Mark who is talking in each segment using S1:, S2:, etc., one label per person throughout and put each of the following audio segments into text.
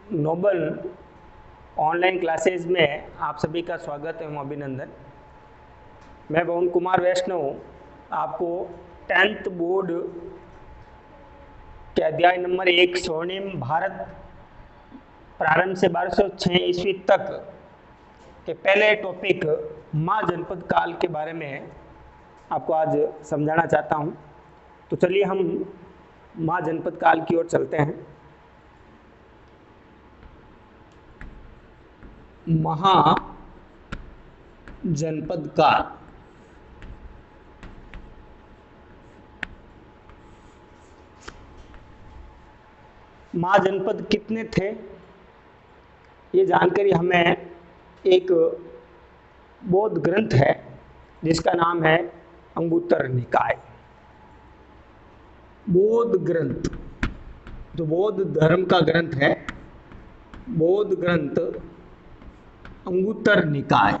S1: Nobel online classes में आप सभी का स्वागत एवं अभिनंदन। मैं पवन कुमार वैष्णव आपको 10th बोर्ड के अध्याय नंबर 1 स्वर्णिम भारत प्रारंभ से 1206 ईस्वी तक के पहले टॉपिक महाजनपद काल के बारे में आपको आज समझाना चाहता हूं। तो चलिए हम महाजनपद काल की ओर चलते हैं। महाजनपद काल महाजनपद कितने थे, ये जानकारी हमें एक बौद्ध ग्रंथ है जिसका नाम है अंगुत्तर निकाय। बौद्ध ग्रंथ जो बौद्ध धर्म का ग्रंथ है, बौद्ध ग्रंथ अंगुत्तर निकाय।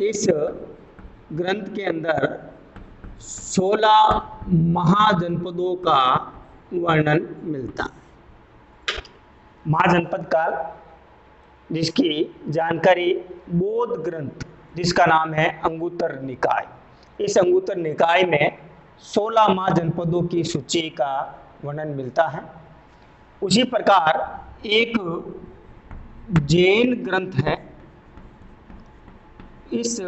S1: इस ग्रंथ के अंदर 16 महाजनपदों का वर्णन मिलता है। महाजनपद काल जिसकी जानकारी बौद्ध ग्रंथ जिसका नाम है अंगुत्तर निकाय, इस अंगुत्तर निकाय में 16 महाजनपदों की सूची का वर्णन मिलता है। उसी प्रकार एक जैन ग्रंथ है, इस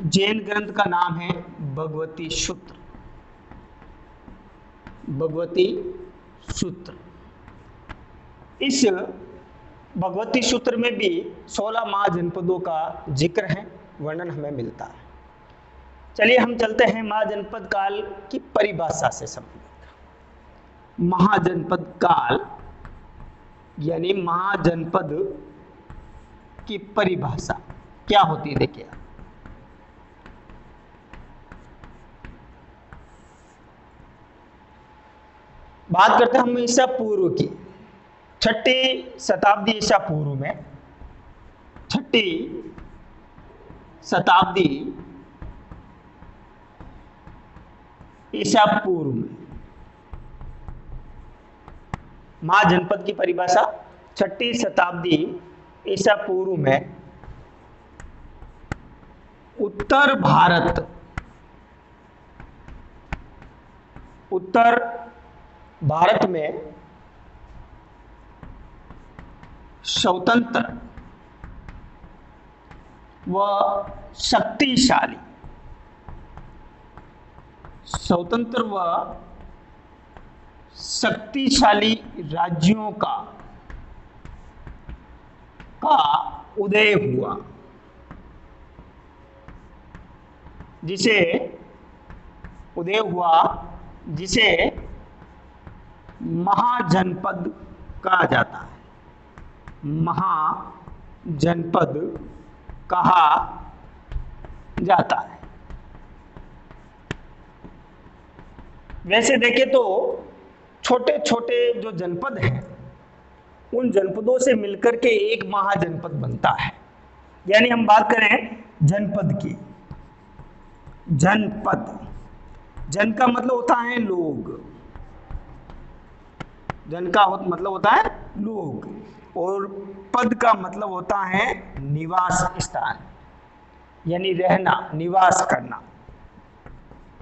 S1: जैन ग्रंथ का नाम है भगवती सूत्र। भगवती सूत्र, इस भगवती सूत्र में भी 16 महाजनपदों का जिक्र है, वर्णन हमें मिलता है। चलिए हम चलते हैं महाजनपद काल की परिभाषा से समझेंगे। महाजनपद काल यानी महाजनपद की परिभाषा क्या होती है, देखिए। बात करते हैं हम ईसा पूर्व की, 6ठी शताब्दी ईसा पूर्व में, 6ठी शताब्दी ईसा पूर्व में महाजनपद की परिभाषा 6ठी शताब्दी ईसा पूर्व में उत्तर भारत में स्वतंत्र व शक्तिशाली राज्यों का उदय हुआ, जिसे महाजनपद कहा जाता है। महाजनपद कहा जाता है। वैसे देखें तो छोटे छोटे जो जनपद हैं, उन जनपदों से मिलकर के एक महाजनपद बनता है। यानी हम बात करें जनपद की, जन का मतलब होता है लोग, मतलब होता है लोग, और पद का मतलब होता है निवास स्थान, यानी रहना, निवास करना।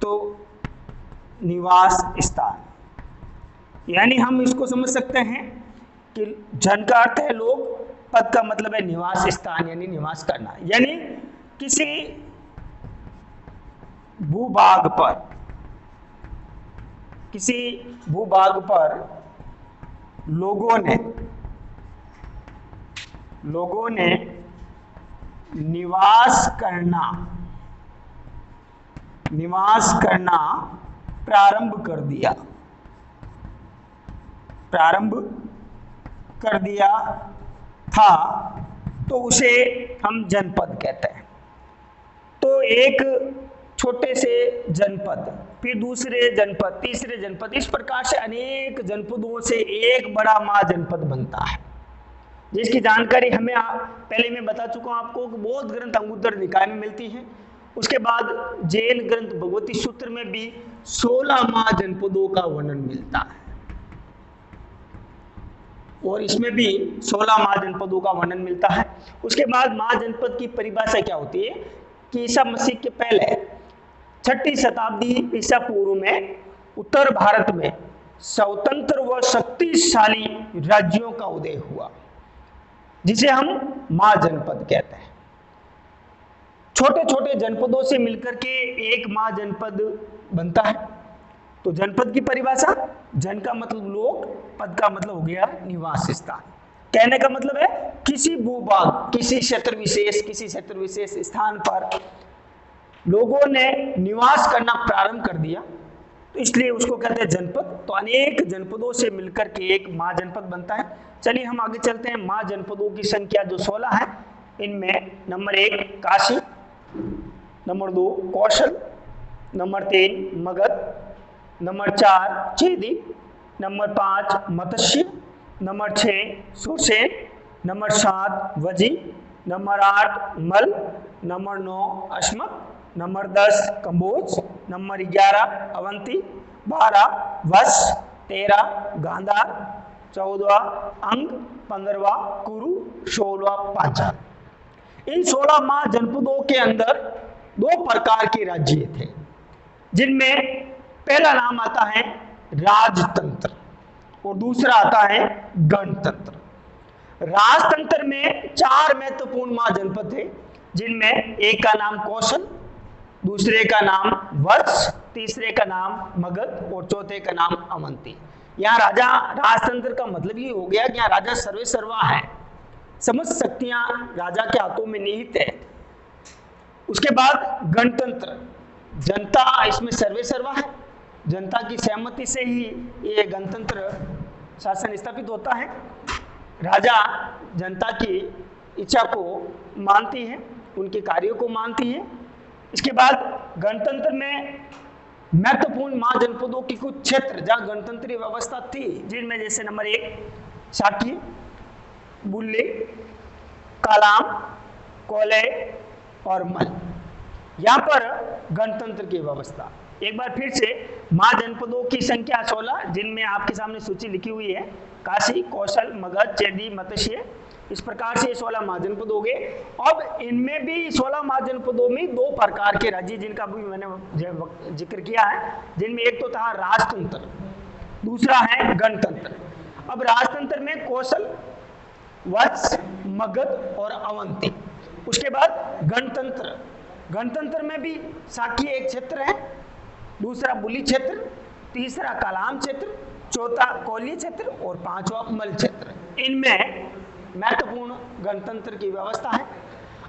S1: तो निवास स्थान यानी हम इसको समझ सकते हैं कि जन का अर्थ है लोग, पद का मतलब है निवास स्थान यानी निवास करना। यानी किसी भूभाग पर लोगों ने निवास करना प्रारंभ कर दिया था, तो उसे हम जनपद कहते हैं। तो एक छोटे से जनपद, फिर दूसरे जनपद, तीसरे जनपद, इस प्रकार से अनेक जनपदों से एक बड़ा महाजनपद बनता है, जिसकी जानकारी हमें पहले मैं बता चुका हूं आपको कि बौद्ध ग्रंथ अंगुत्तर निकाय में मिलती है। उसके बाद जैन ग्रंथ भगवती सूत्र में भी 16 महाजनपदों का वर्णन मिलता है। और इसमें भी 16 महाजनपदों का वर्णन मिलता है। उसके बाद महाजनपद की परिभाषा क्या होती है कि ईसा मसीह के पहले 6ठी शताब्दी ईसा पूर्व में उत्तर भारत में स्वतंत्र व शक्तिशाली राज्यों का उदय हुआ, जिसे हम महाजनपद कहते हैं। छोटे छोटे जनपदों से मिलकर के एक महाजनपद बनता है। तो जनपद की परिभाषा, जन का मतलब लोग, पद का मतलब हो गया निवास स्थान। कहने का मतलब है किसी भूभाग, किसी क्षेत्र विशेष स्थान पर लोगों ने निवास करना प्रारंभ कर दिया, तो इसलिए उसको कहते हैं जनपद। तो अनेक जनपदों से मिलकर के एक महाजनपद बनता है। चलिए हम आगे चलते हैं। महाजनपदों की संख्या जो 16 है, इनमें number 1 Kashi, number 2 Kaushal, number 3 Magadh, number 4 Chedi, number 5 Matsya, number 6 Sursen, number 7 Vajji, number 8 Malla, number 9 Ashmak, number 10 Kamboj, number 11 Avanti, 12 वश, 13 गांधार, 14 अंग, 15वां कुरु, 16वां पांचाल। इन 16 महाजनपदों के अंदर 2 प्रकार के राज्य थे, जिनमें पहला नाम आता है राजतंत्र और दूसरा आता है गणतंत्र। राजतंत्र में 4 महत्वपूर्ण महाजनपद थे, जिनमें एक का नाम कौशल, दूसरे का नाम वत्स, तीसरे का नाम मगध और चौथे का नाम अवंती। यहाँ राजा, राजतंत्र का मतलब ये हो गया कि यहाँ राजा सर्वे सर्वा है, समस्त शक्तियां राजा के हाथों में निहित है। उसके बाद गणतंत्र, जनता इसमें सर्वे सर्वा है, जनता की सहमति से ही ये गणतंत्र शासन स्थापित होता है। राजा जनता की इच्छा को मानती है, उनके कार्यों को मानती है। इसके बाद गणतंत्र में महत्वपूर्ण महाजनपदों की कुछ क्षेत्र जहाँ गणतंत्रीय व्यवस्था थी, जिनमें जैसे नंबर 1 शाक्य, बुल्ले, कालाम, कोले और मल। यहाँ पर गणतंत्र की व्यवस्था। एक बार फिर से, महाजनपदों की संख्या 16, जिनमें आपके सामने सूची लिखी हुई है, काशी, कौशल, मगध, चेदी, मत्स्य। इस प्रकार से 16 महाजनपद हो गए। अब इनमें भी 16 महाजनपदों में 2 प्रकार के राज्य, जिनका भी मैंने जिक्र किया है, जिनमें एक तो था राजतंत्र, दूसरा है गणतंत्र। अब राजतंत्र में कौशल, वत्स, मगध और अवंती। उसके बाद गणतंत्र, गणतंत्र में भी शाक्य एक क्षेत्र है, दूसरा बुली क्षेत्र, तीसरा कालाम क्षेत्र, चौथा कोली क्षेत्र और 5वां मल क्षेत्र। इनमें महत्वपूर्ण गणतंत्र की व्यवस्था है।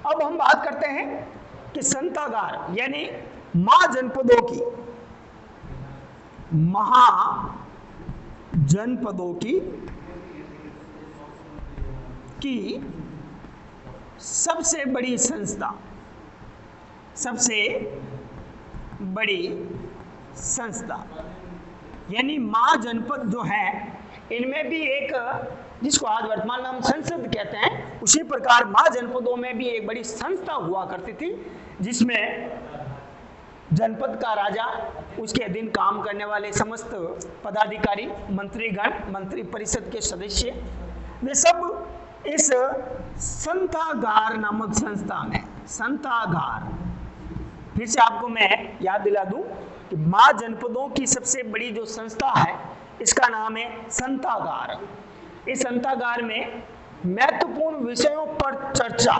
S1: अब हम बात करते हैं कि संतागार यानी महाजनपदों की सबसे बड़ी संस्था यानी महाजनपद जो है, इनमें भी एक, जिसको आज वर्तमान में हम संसद कहते हैं, उसी प्रकार महाजनपदों में भी एक बड़ी संस्था हुआ करती थी, जिसमें जनपद का राजा, उसके अधीन काम करने वाले समस्त पदाधिकारी, मंत्रीगण, मंत्री परिषद के सदस्य, वे सब इस संतागार नामक संस्था में, संतागार, फिर से आपको मैं याद दिला दूं कि महाजनपदों की सबसे बड़ी जो संस्था है, इसका नाम है संतागार। इस संतागार में महत्वपूर्ण विषयों पर चर्चा,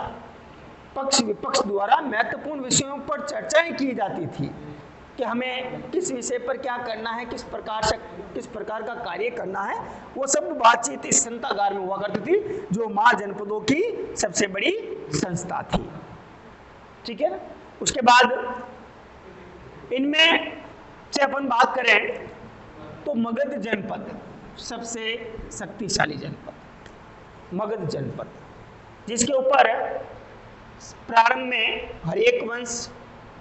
S1: पक्ष विपक्ष द्वारा महत्वपूर्ण विषयों पर चर्चाएं की जाती थी कि हमें किस विषय पर क्या करना है, किस प्रकार का कार्य करना है। वो सब बातचीत इस संतागार में हुआ करती थी, जो महाजनपदों की सबसे बड़ी संस्था थी। ठीक है ना। उसके बाद इनमें से अपन बात करें तो मगध जनपद सबसे शक्तिशाली जनपद, मगध जनपद, जिसके ऊपर प्रारंभ में हर्यक वंश,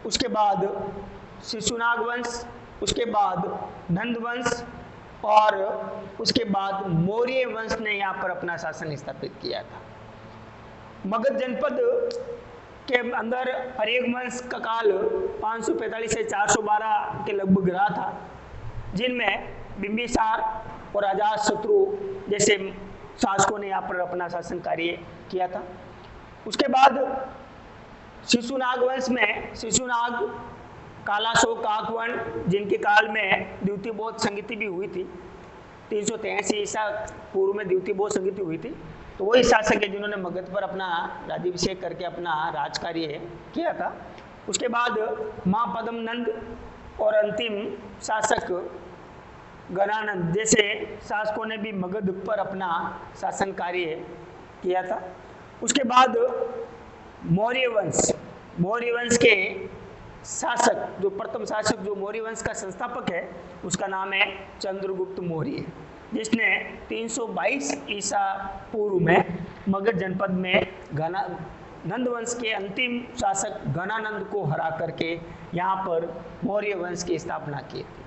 S1: उसके बाद शिशुनाग वंश, उसके बाद नंद वंश और उसके बाद मौर्य वंश ने यहाँ पर अपना शासन स्थापित किया था। मगध जनपद के अंदर हर्यक वंश का काल 545 से 412 के लगभग रहा था, जिनमें बिंबिसार और अजातशत्रु जैसे शासकों ने यहाँ पर अपना शासन कार्य किया था। उसके बाद शिशुनाग वंश में शिशुनाग, कालाशोक, काकवण, जिनके काल में द्वितीय बौद्ध संगति भी हुई थी, 383 ईसा पूर्व में द्वितीय बौद्ध संगति हुई थी। तो वही शासक है जिन्होंने मगध पर अपना राज्याभिषेक करके अपना राज कार्य किया था। उसके बाद माँ पद्मनंद और अंतिम शासक गणानंद जैसे शासकों ने भी मगध पर अपना शासन कार्य किया था। उसके बाद मौर्य वंश के शासक, जो प्रथम शासक, जो मौर्य वंश का संस्थापक है, उसका नाम है चंद्रगुप्त मौर्य, जिसने 322 ईसा पूर्व में मगध जनपद में नंद वंश के अंतिम शासक गणानंद को हरा करके यहाँ पर मौर्य वंश की स्थापना की थी।